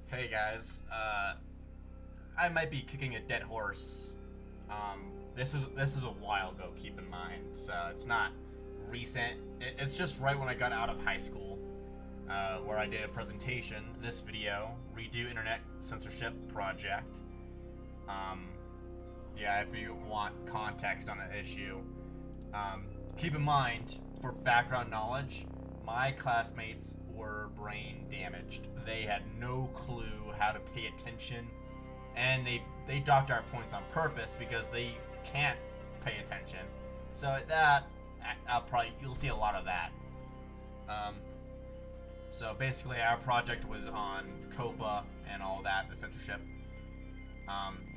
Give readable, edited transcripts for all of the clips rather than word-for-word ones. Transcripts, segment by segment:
Hey guys, I might be kicking a dead horse. This is a while ago. Keep in mind, so it's not recent. It's just right when I got out of high school, where I did a presentation. This video, redo Internet Censorship project. Um, yeah, if you want context on the issue, keep in mind for background knowledge, my classmates were brain damaged. They had no clue how to pay attention, and they docked our points on purpose because they can't pay attention. So that you'll see a lot of that. Um, so basically, our project was on COPA and all that, the censorship.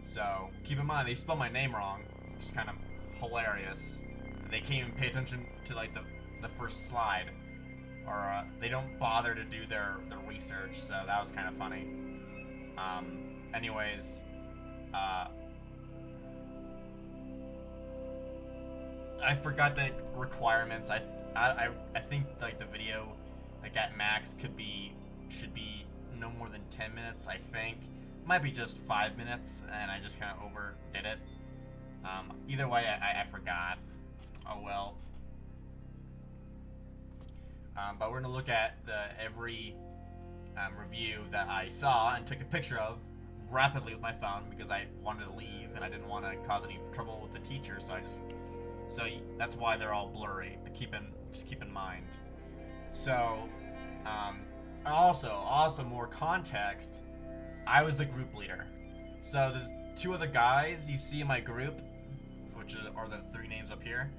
So keep in mind they spelled my name wrong, which is kind of hilarious. They can't even pay attention to like the first slide, or they don't bother to do their research. So that was kind of funny. Anyways, I forgot the requirements. I think like the video, like at max should be no more than 10 minutes. I think might be just 5 minutes, and I just kind of overdid it. Either way, I forgot. Oh well. But we're gonna look at every review that I saw and took a picture of rapidly with my phone because I wanted to leave and I didn't want to cause any trouble with the teacher. So that's why they're all blurry. Just keep in mind. So, also more context. I was the group leader. So the two of the guys you see in my group, which are the three names up here,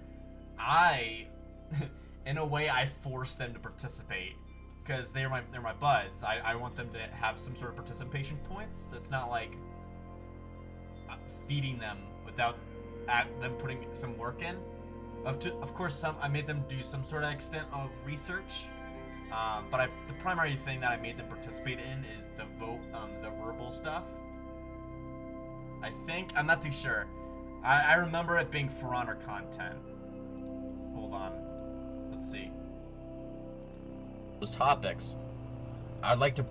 in a way, I forced them to participate because they're my buds. I want them to have some sort of participation points. It's not like feeding them without them putting some work in. Of course, I made them do some sort of extent of research. But the primary thing that I made them participate in is the verbal stuff. I think I'm not too sure. I remember it being For Honor content. Hold on. Let's see. Those topics. I'd like to.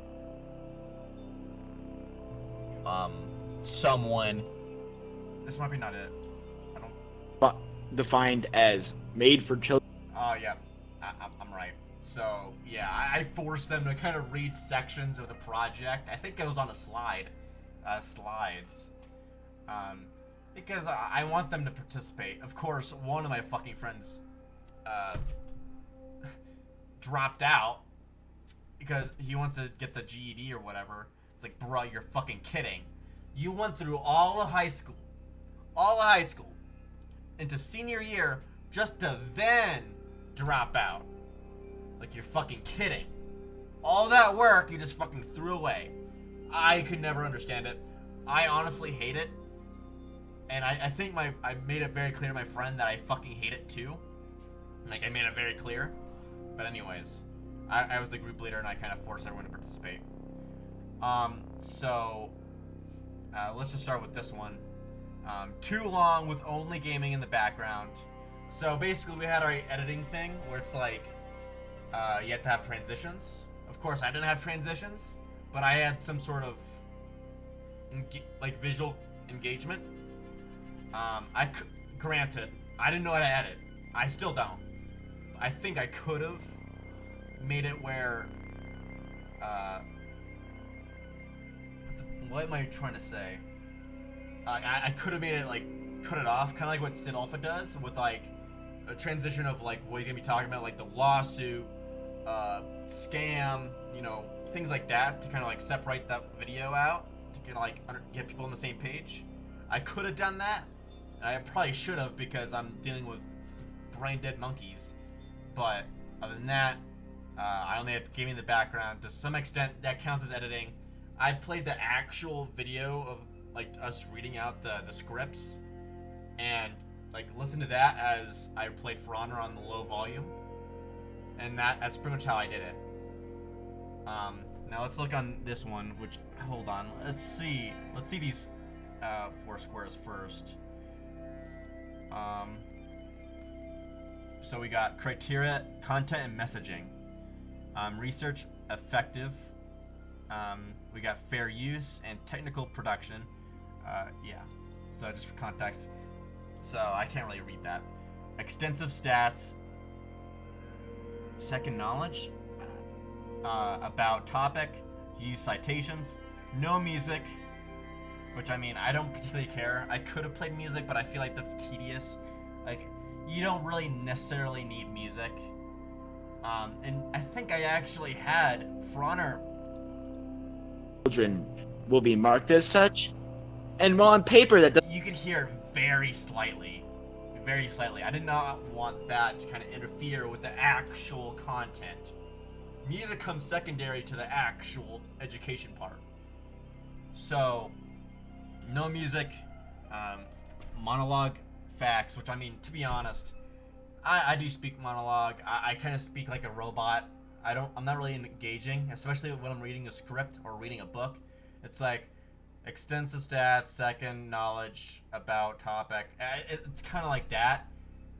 Someone. This might be not it. I don't. Defined as made for children. Oh yeah, I'm right. So yeah, I forced them to kind of read sections of the project. I think it was on a slides. Because I want them to participate. Of course, one of my fucking friends dropped out because he wants to get the GED or whatever. It's like, bro, you're fucking kidding. You went through all of high school, into senior year just to then drop out. Like, you're fucking kidding. All that work you just fucking threw away. I could never understand it. I honestly hate it. And I think I made it very clear to my friend that I fucking hate it too. Like, I made it very clear. But anyways, I was the group leader and I kind of forced everyone to participate. So let's just start with this one. Too long with only gaming in the background. So basically we had our editing thing where it's like, you have to have transitions. Of course, I didn't have transitions, but I had some sort of visual engagement. Granted, I didn't know how to edit. I still don't. I think I could have made it where, what am I trying to say? I could have made it like cut it off, kind of like what Sid Alpha does with like a transition of like what he's gonna be talking about, like the lawsuit, scam, things like that, to kind of like separate that video out to kind of like get people on the same page. I could have done that, and I probably should have because I'm dealing with brain dead monkeys. But other than that, I only gave me the background. To some extent, that counts as editing. I played the actual video of like us reading out the scripts, and like listen to that as I played For Honor on the low volume, and that's pretty much how I did it. Now let's look on this one. Which, hold on, let's see these four squares first. So we got criteria, content, and messaging. Research, effective. We got fair use and technical production. Yeah. So just for context, so I can't really read that. Extensive stats. Second knowledge about topic. Use citations. No music. Which, I mean, I don't particularly care. I could have played music, but I feel like that's tedious. Like, you don't really necessarily need music. And I think I actually had, for honor, children will be marked as such. And while on paper that you could hear very slightly. Very slightly. I did not want that to kind of interfere with the actual content. Music comes secondary to the actual education part. So, no music, monologue facts, which, I mean, to be honest, I do speak monologue. I kind of speak like a robot. I'm not really engaging, especially when I'm reading a script or reading a book. It's like extensive stats, second knowledge about topic. It's kind of like that.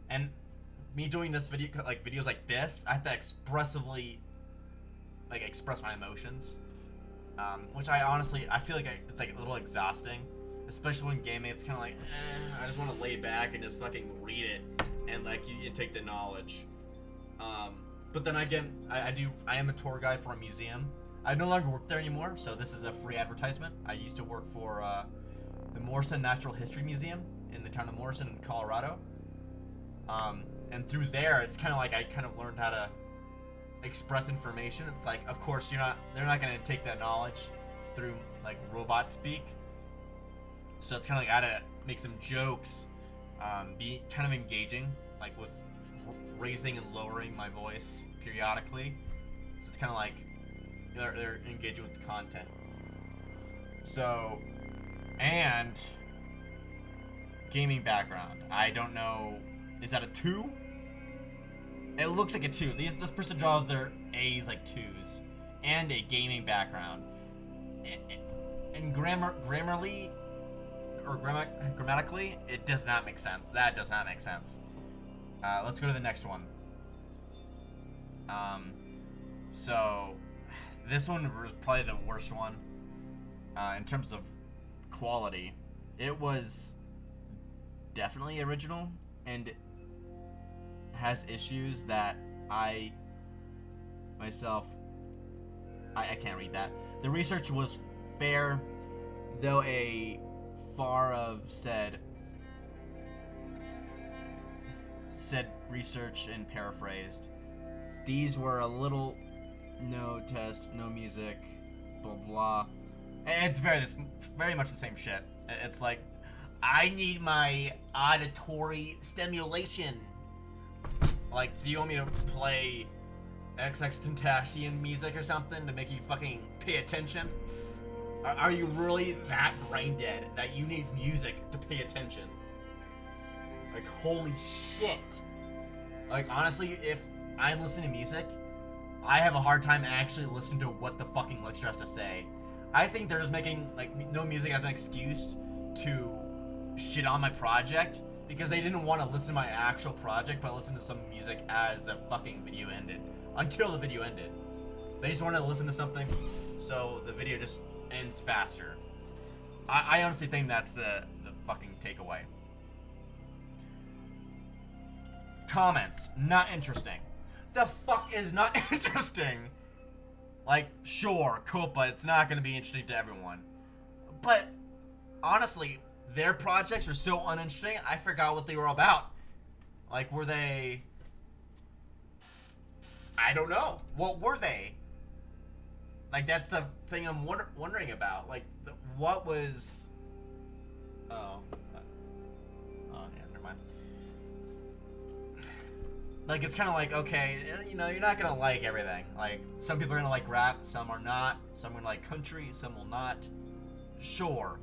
And me doing this videos like this, I have to expressively express my emotions. Which I feel like it's like a little exhausting, especially when gaming. It's kind of like, I just want to lay back and just fucking read it and like you take the knowledge. But then again, I am a tour guide for a museum. I no longer work there anymore, so this is a free advertisement. I used to work for the Morrison Natural History Museum in the town of Morrison in Colorado. And through there, it's kind of like I kind of learned how to express information. It's like, of course, they're not going to take that knowledge through like robot speak. So it's kind of like I had to make some jokes, be kind of engaging, like with raising and lowering my voice periodically. So it's kind of like they're engaging with the content. So, and gaming background. I don't know. Is that a 2? It looks like a 2. This person draws their A's like 2s, and a gaming background. And grammatically, it does not make sense. That does not make sense. Let's go to the next one. So this one was probably the worst one in terms of quality. It was definitely original and has issues that I can't read that. The research was fair, though a far of said research and paraphrased. These were a little no test, no music, blah blah. It's very much the same shit. It's like, I need my auditory stimulation. Like, do you want me to play XXXTentacion music or something to make you fucking pay attention? Are you really that brain dead that you need music to pay attention? Like, holy shit. Like, honestly, if I'm listening to music, I have a hard time actually listening to what the fucking lecturer has to say. I think they're just making, like, no music as an excuse to shit on my project, because they didn't want to listen to my actual project, but listen to some music as the fucking video ended. Until the video ended. They just wanted to listen to something, so the video just ends faster. I honestly think that's the fucking takeaway. Comments, not interesting. The fuck is not interesting? Like, sure, Copa, it's not gonna be interesting to everyone. But, honestly, their projects were so uninteresting, I forgot what they were about. Like, were they... I don't know. What were they? Like, that's the thing I'm wondering about. Like, what was... Oh, yeah, never mind. Like, it's kind of like, okay, you're not gonna like everything. Like, some people are gonna like rap, some are not. Some are gonna like country, some will not. Sure.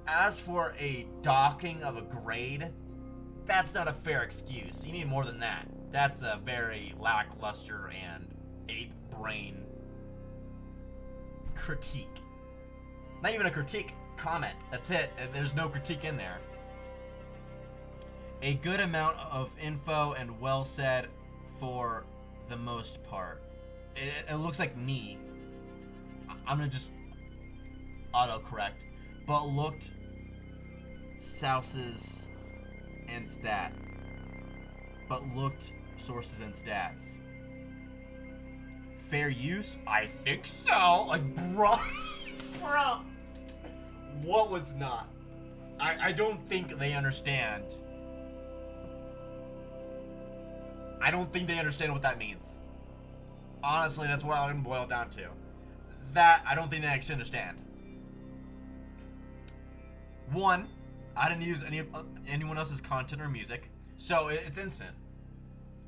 As for a docking of a grade, that's not a fair excuse. You need more than that. That's a very lackluster and ape brain critique. Not even a critique, comment. That's it. There's no critique in there. A good amount of info and well said for the most part. It looks like me. I'm gonna just autocorrect, but looked sources and stat, but looked sources and stats. Fair use? I think so. Like, bro, bro, what was not? I don't think they understand. I don't think they understand what that means. Honestly, that's what I'm gonna boil it down to. That I don't think they actually understand. One, I didn't use anyone else's content or music, so it's instant.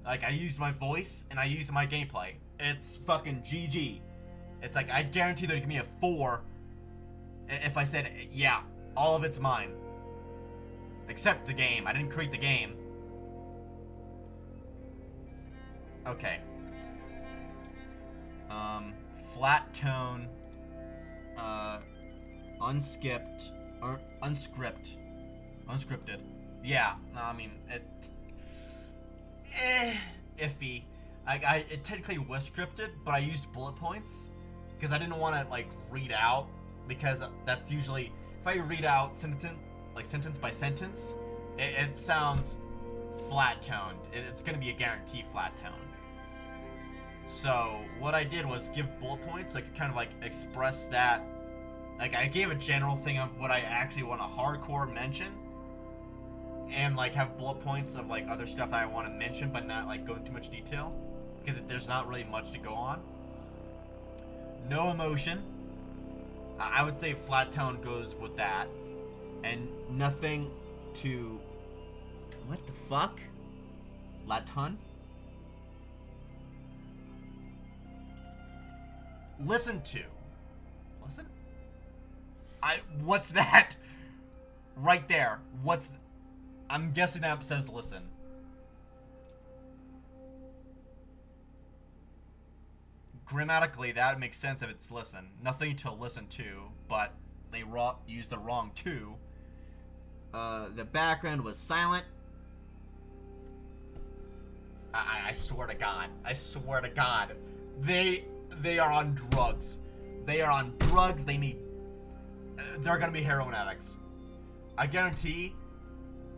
Like, I used my voice and I used my gameplay. It's fucking GG. It's like, I guarantee they'd give me a 4 if I said, yeah, all of it's mine. Except the game. I didn't create the game. Okay. Flat tone, unscripted. Yeah, I mean, iffy. It technically was scripted, but I used bullet points because I didn't want to like read out, because that's usually, if I read out sentence by sentence, it sounds flat toned. It's gonna be a guaranteed flat tone. So what I did was give bullet points so I could kind of like express that. Like, I gave a general thing of what I actually want to hardcore mention, and like have bullet points of like other stuff that I want to mention, but not like go into too much detail, because there's not really much to go on. No emotion. I would say flat tone goes with that, and nothing to. What the fuck? Laton? Listen to. Listen? What's that? Right there. I'm guessing that says listen. Grammatically, that would make sense if it's listen. Nothing to listen to, but they used the wrong to. The background was silent. I swear to God. I swear to God. They are on drugs. They are on drugs. They're gonna be heroin addicts. I guarantee,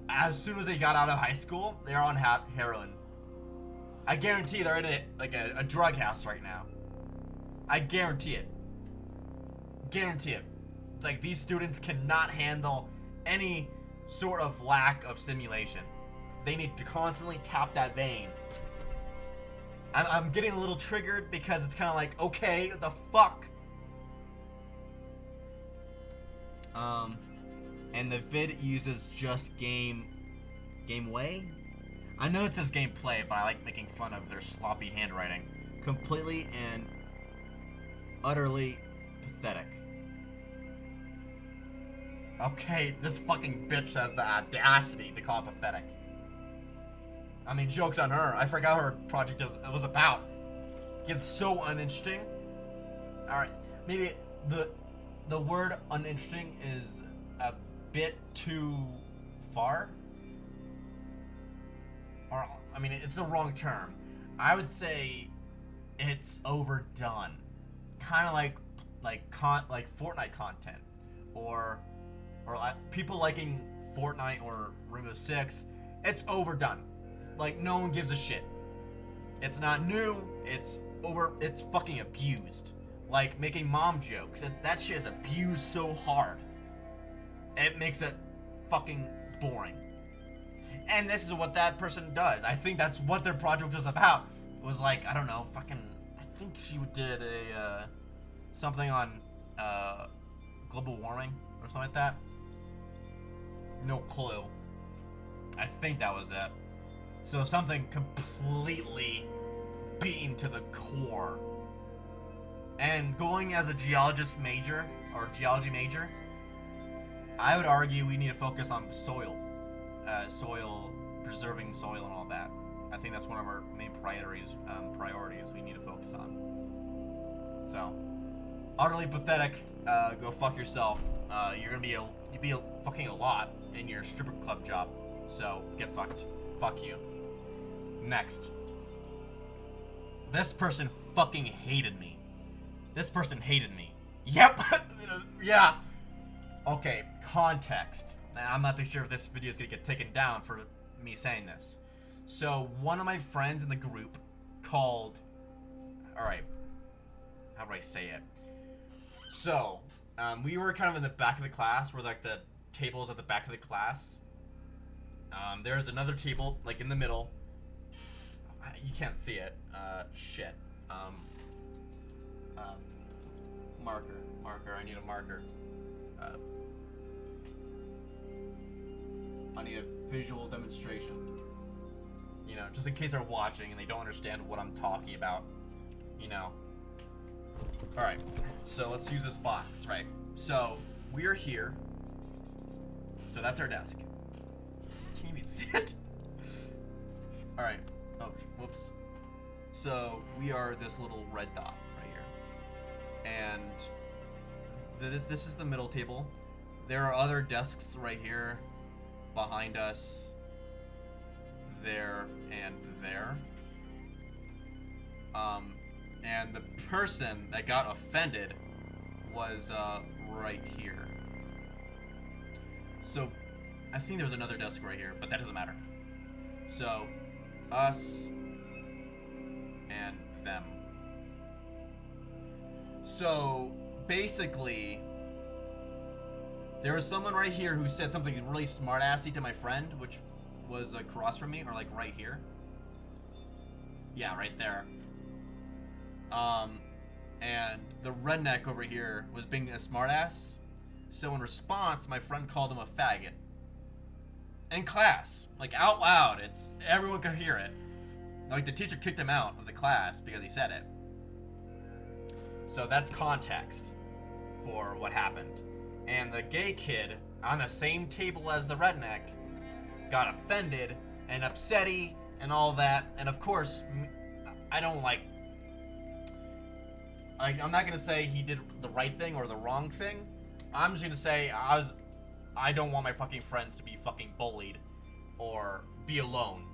as soon as they got out of high school, they're on heroin. I guarantee they're in a drug house right now. I guarantee it. Guarantee it. Like, these students cannot handle any sort of lack of stimulation. They need to constantly tap that vein. I'm getting a little triggered because it's kind of like, okay, the fuck? And the vid uses just gameway? I know it says gameplay, but I like making fun of their sloppy handwriting. Completely and utterly pathetic. Okay, this fucking bitch has the audacity to call it pathetic. I mean, joke's on her. I forgot her project was about. It's so uninteresting. Alright, maybe the word uninteresting is a bit too far. Or, I mean, it's the wrong term. I would say it's overdone. Kind of like Fortnite content. Or people liking Fortnite or Rainbow Six. It's overdone. Like, no one gives a shit. It's not new. It's fucking abused. Like, making mom jokes. That shit is abused so hard. It makes it fucking boring. And this is what that person does. I think that's what their project was about. It was like, I don't know, fucking, I think she did something on global warming or something like that. No clue. I think that was it. So something completely beaten to the core. And going as a geology major, I would argue we need to focus on soil. Preserving soil and all that. I think that's one of our main priorities we need to focus on. So, utterly pathetic. Go fuck yourself. You're gonna be fucking a lot in your stripper club job. So, get fucked. Fuck you. Next. This person fucking hated me. This person hated me. Yep. Yeah. Okay, context. I'm not too sure if this video is gonna get taken down for me saying this. So one of my friends in the group called. All right. How do I say it? So we were kind of in the back of the class, where like the tables at the back of the class. There's another table like in the middle. You can't see it. Shit. Marker. I need a marker. I need a visual demonstration. You know, just in case they're watching and they don't understand what I'm talking about. You know. Alright, so let's use this box, right? So, we're here. So that's our desk. Can't even see it. Alright. Oh, whoops. So, we are this little red dot right here. And this is the middle table. There are other desks right here, behind us, there, and there. And the person that got offended was right here. So I think there was another desk right here, but that doesn't matter. So us and them. So basically, there was someone right here who said something really smart-assy to my friend, which was across from me, or like right here. Yeah, right there. And the redneck over here was being a smartass. So in response, my friend called him a faggot. In class, like out loud. Everyone could hear it. Like the teacher kicked him out of the class because he said it. So that's context for what happened. And the gay kid on the same table as the redneck got offended and upsetty and all that. And of course, I don't like. I'm not gonna say he did the right thing or the wrong thing. I'm just gonna say I don't want my fucking friends to be fucking bullied or be alone.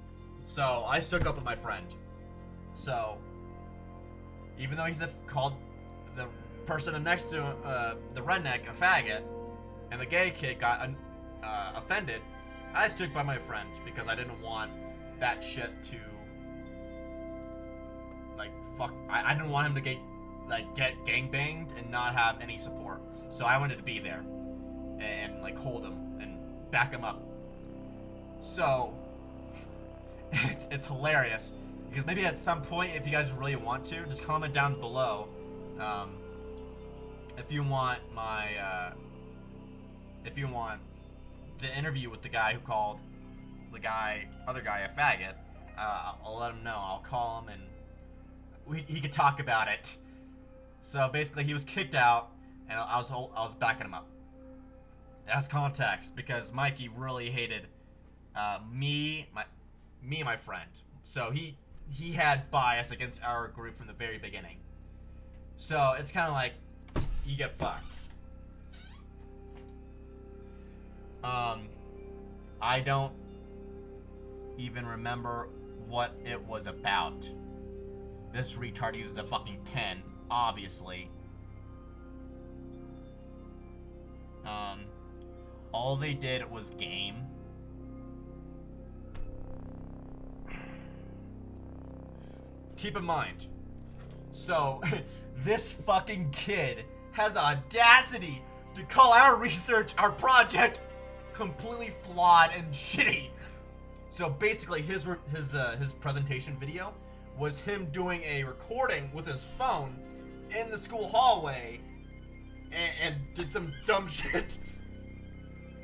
So I stuck up with my friend. So even though he's called the person next to the redneck a faggot, and the gay kid got offended, I stuck by my friend because I didn't want that shit to like fuck. I didn't want him to get gangbanged and not have any support. So I wanted to be there and like hold him and back him up. So it's hilarious because maybe at some point, if you guys really want to, just comment down below if you want the interview with the guy who called the other guy a faggot. I'll let him know. I'll call him and he could talk about it. So basically, he was kicked out, and I was backing him up. That's context because Mikey really hated me and my friend. So he had bias against our group from the very beginning. So it's kind of like you get fucked. I don't even remember what it was about. This retard uses a fucking pen. Obviously. All they did was game. Keep in mind. So, this fucking kid has the audacity to call our research, our project, completely flawed and shitty. So basically, his presentation video was him doing a recording with his phone in the school hallway and did some dumb shit.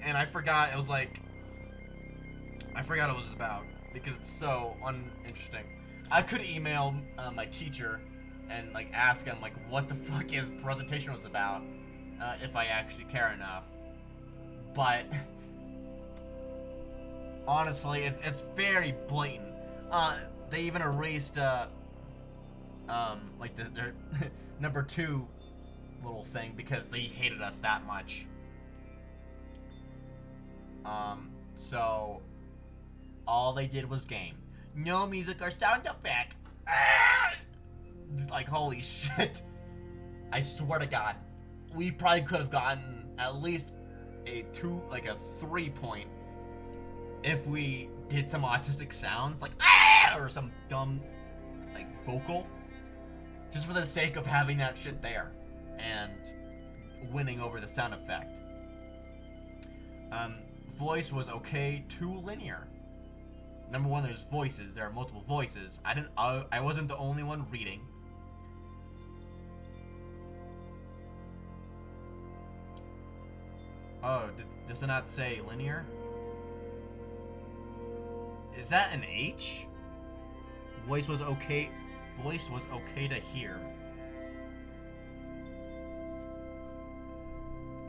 And I forgot it was about because it's so uninteresting. I could email my teacher and like ask him like what the fuck his presentation was about if I actually care enough. But honestly, it's very blatant. They even erased like their number 2 little thing because they hated us that much. So all they did was game. No music or sound effect. Like holy shit. I swear to God. we probably could have gotten at least a 3 point if we did some autistic sounds like ah or some dumb like vocal, just for the sake of having that shit there and winning over the sound effect. Voice was okay to linear. Number one, there's voices. There are multiple voices. I wasn't the only one reading. Oh, does it not say linear? Is that an H? Voice was okay. Voice was okay to hear.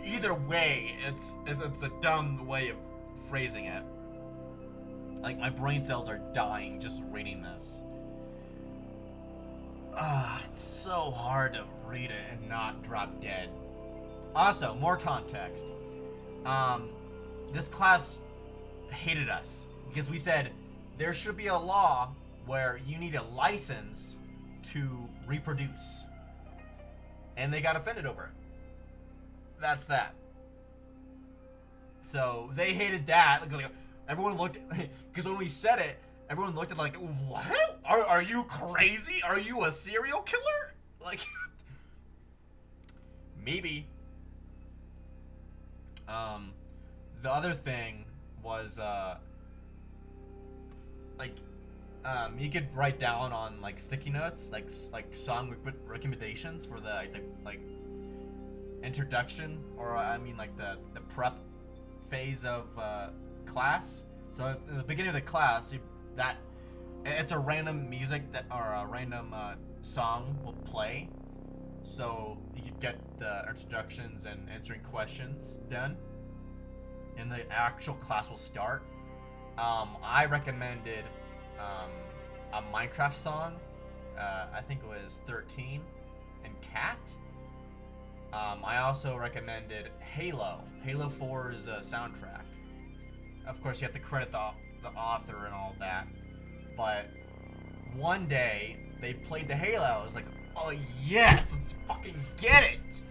Either way, it's a dumb way of phrasing it. Like, my brain cells are dying just reading this. It's so hard to read it and not drop dead. Also, more context. This class hated us because we said there should be a law where you need a license to reproduce. And they got offended over it. That's that. So they hated that. Like, everyone looked, because when we said it, everyone looked at like, what? Are you crazy? Are you a serial killer? Like, maybe. The other thing was, you could write down on like sticky notes, like song recommendations for the introduction, or the prep phase of class. So at the beginning of the class, it's a random music or a random song will play, so you could get the introductions and answering questions done, and the actual class will start. I recommended a Minecraft song. I think it was 13 and Cat. I also recommended Halo 4's soundtrack. Of course, you have to credit the author and all that. But one day, they played the Halo. I was like, oh yes, let's fucking get it!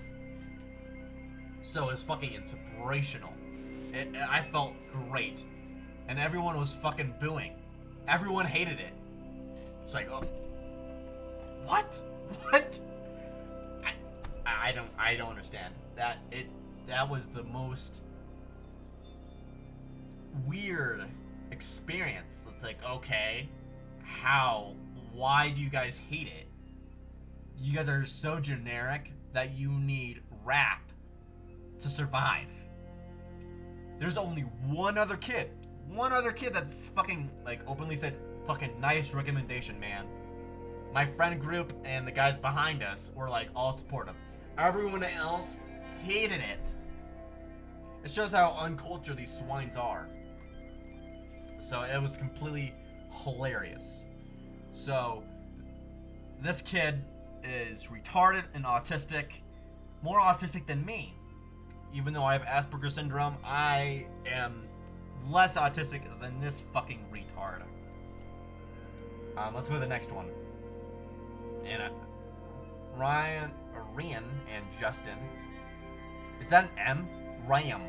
So it was fucking inspirational. I felt great. And everyone was fucking booing. Everyone hated it. It's like, oh, what? I don't understand. That was the most weird experience. It's like, okay, how? Why do you guys hate it? You guys are so generic that you need rap to survive. There's only one other kid that's fucking openly said, fucking nice recommendation, man. My friend group and the guys behind us were all supportive. Everyone else hated it. It shows how uncultured these swines are. So it was completely hilarious. So this kid is retarded and autistic, more autistic than me. Even though I have Asperger's syndrome, I am less autistic than this fucking retard. Let's go to the next one. And Rian and Justin. Is that an M? Ryam.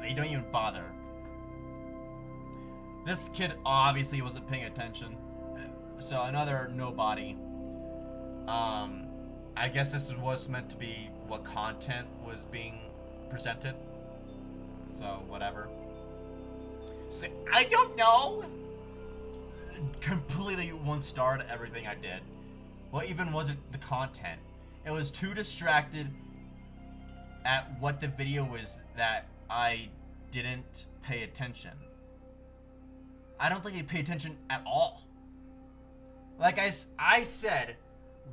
They don't even bother. This kid obviously wasn't paying attention. So another nobody. I guess this was meant to be what content was being presented. So whatever. So, I don't know. Completely one-starred everything I did. What even was it the content? It was too distracted at what the video was that I didn't pay attention. I don't think I paid attention at all. Like I said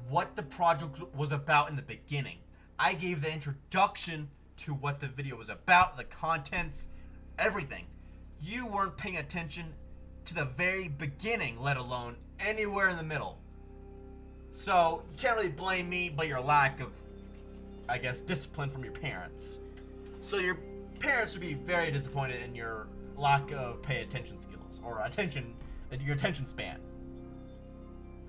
what the project was about in the beginning. I gave the introduction to what the video was about, the contents, everything. You weren't paying attention to the very beginning, let alone anywhere in the middle. So you can't really blame me but your lack of, I guess, discipline from your parents. So your parents should be very disappointed in your lack of pay attention skills or your attention span.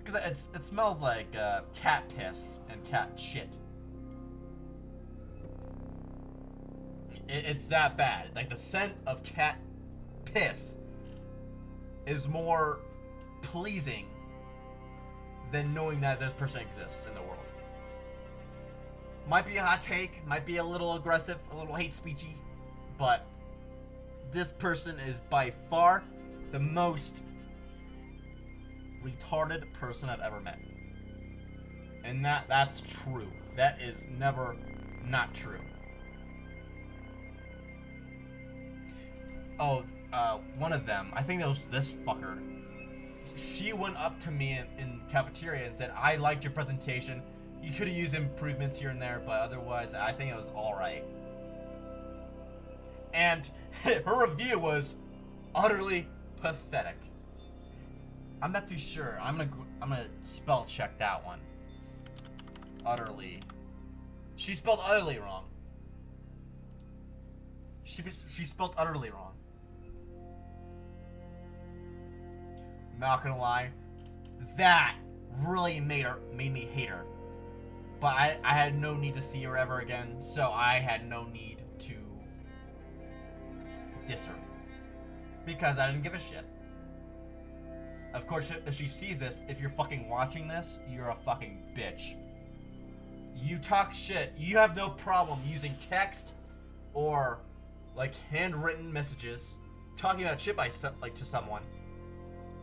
Because it smells like cat piss and cat shit. It's that bad. Like, the scent of cat piss is more pleasing than knowing that this person exists in the world. Might be a hot take, might be a little aggressive, a little hate speechy, but this person is by far the most retarded person I've ever met. And that's true. That is never not true. Oh, one of them, I think that was this fucker. She went up to me in cafeteria and said, I liked your presentation. You could have used improvements here and there, but otherwise, I think it was alright. And her review was utterly pathetic. I'm not too sure. I'm gonna spell check that one. Utterly. She spelled utterly wrong. She spelled utterly wrong. Not gonna lie, that really made me hate her. But I had no need to see her ever again, so I had no need to diss her. Because I didn't give a shit. Of course, if she sees this, if you're fucking watching this, you're a fucking bitch. You talk shit, you have no problem using text or like handwritten messages, talking about shit to someone,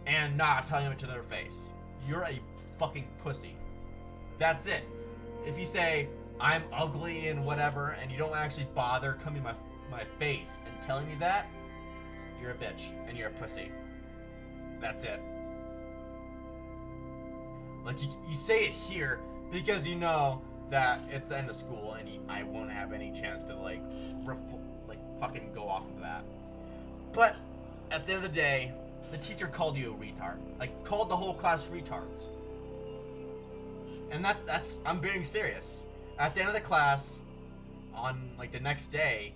and not telling them it to their face. You're a fucking pussy. That's it. If you say, I'm ugly and whatever, and you don't actually bother coming to my face and telling me that, you're a bitch and you're a pussy. That's it. Like, you say it here because you know that it's the end of school and I won't have any chance to, like fucking go off of that. But at the end of the day, the teacher called you a retard. Like, called the whole class retards. And that's, I'm being serious. At the end of the class, on, like, the next day,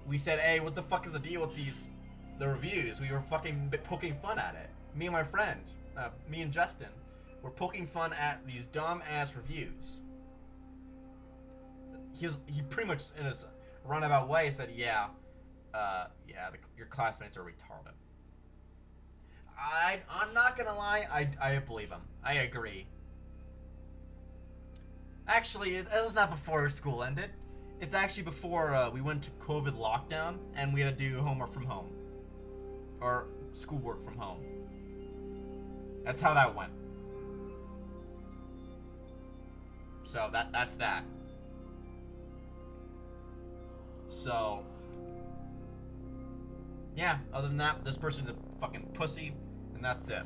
we said, hey, what the fuck is the deal with the reviews? We were fucking poking fun at it. Me and my friend, me and Justin, were poking fun at these dumb-ass reviews. He pretty much, in his roundabout way, said, yeah, your classmates are retarded. I'm not gonna lie, I believe him. I agree. Actually, it was not before school ended. It's actually before we went to COVID lockdown and we had to do homework from home. Or schoolwork from home. That's how that went. So that's that. So, yeah, other than that, this person's a fucking pussy, and that's it.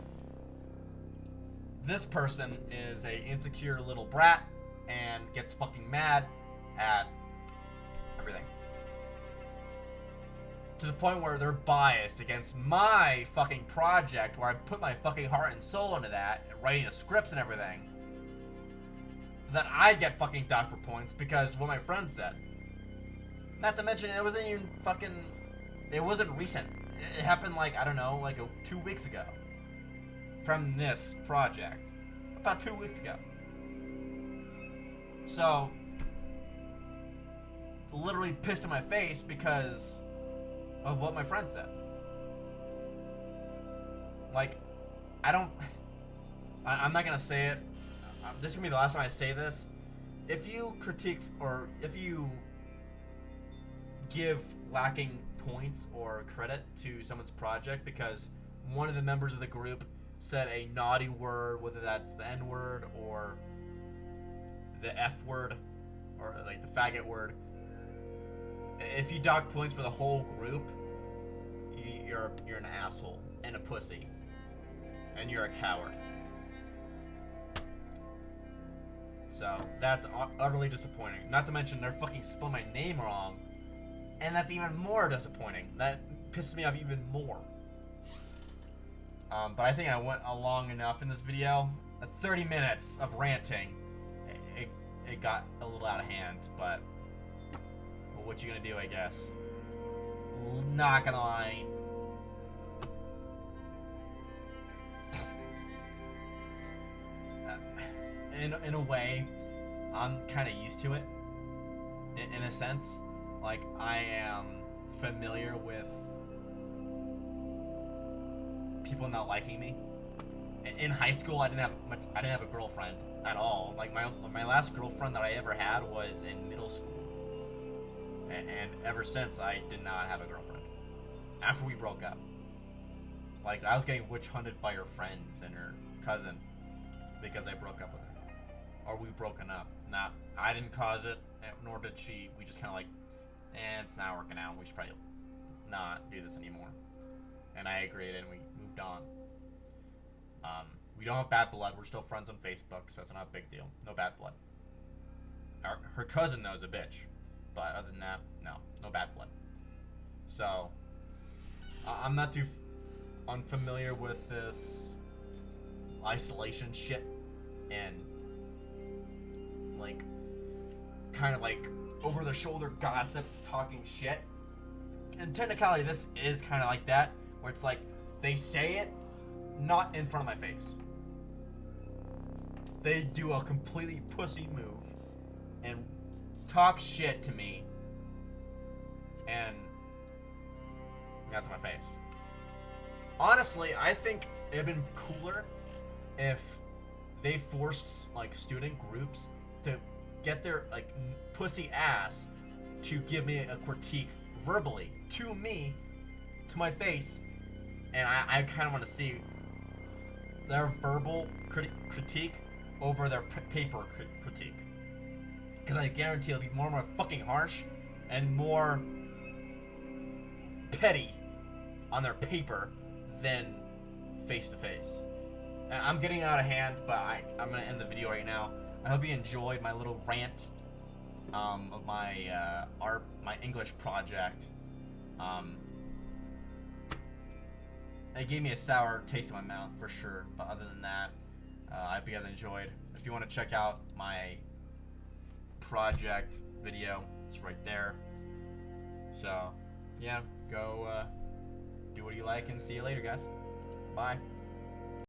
This person is a insecure little brat and gets fucking mad at everything. To the point where they're biased against my fucking project, where I put my fucking heart and soul into that, writing the scripts and everything, that I get fucking docked for points because what my friend said. Not to mention, it wasn't even fucking, it wasn't recent. It happened like, I don't know, like 2 weeks ago. From this project. About 2 weeks ago. So, literally pissed in my face because of what my friend said. Like, I'm not gonna say it. This is gonna be the last time I say this. If you critique, or if you give lacking points or credit to someone's project because one of the members of the group said a naughty word, whether that's the N word or the F word or like the faggot word, if you dock points for the whole group, you're an asshole and a pussy and you're a coward. So that's utterly disappointing. Not to mention they're fucking spelling my name wrong. And that's even more disappointing. That pisses me off even more. But I think I went long enough in this video. 30 minutes of ranting. It got a little out of hand, but well, what you gonna do, I guess. Not gonna lie. In a way, I'm kind of used to it. In a sense. Like, I am familiar with people not liking me. In high school, I didn't have a girlfriend at all. Like, my last girlfriend that I ever had was in middle school. And ever since, I did not have a girlfriend. After we broke up. Like, I was getting witch hunted by her friends and her cousin because I broke up with her. Or we broken up. Nah, I didn't cause it, nor did she. We just kind of like, it's not working out. We should probably not do this anymore. And I agreed, and we moved on. We don't have bad blood. We're still friends on Facebook, so it's not a big deal. No bad blood. Her cousin, though, is a bitch. But other than that, no bad blood. So, I'm not too unfamiliar with this isolation shit and like kind of like over the shoulder gossip talking shit. In technicality, this is kind of like that, where it's like they say it not in front of my face. They do a completely pussy move and talk shit to me and not to my face. Honestly, I think it'd been cooler if they forced like student groups to get their like pussy ass to give me a critique verbally to me, to my face, and I kind of want to see their verbal critique over their paper critique, because I guarantee it'll be more fucking harsh and more petty on their paper than face to face. I'm getting out of hand, but I'm gonna end the video right now. I hope you enjoyed my little rant of my my English project. It gave me a sour taste in my mouth for sure, but other than that, I hope you guys enjoyed. If you want to check out my project video, it's right there. So yeah, go do what you like, and see you later, guys. Bye.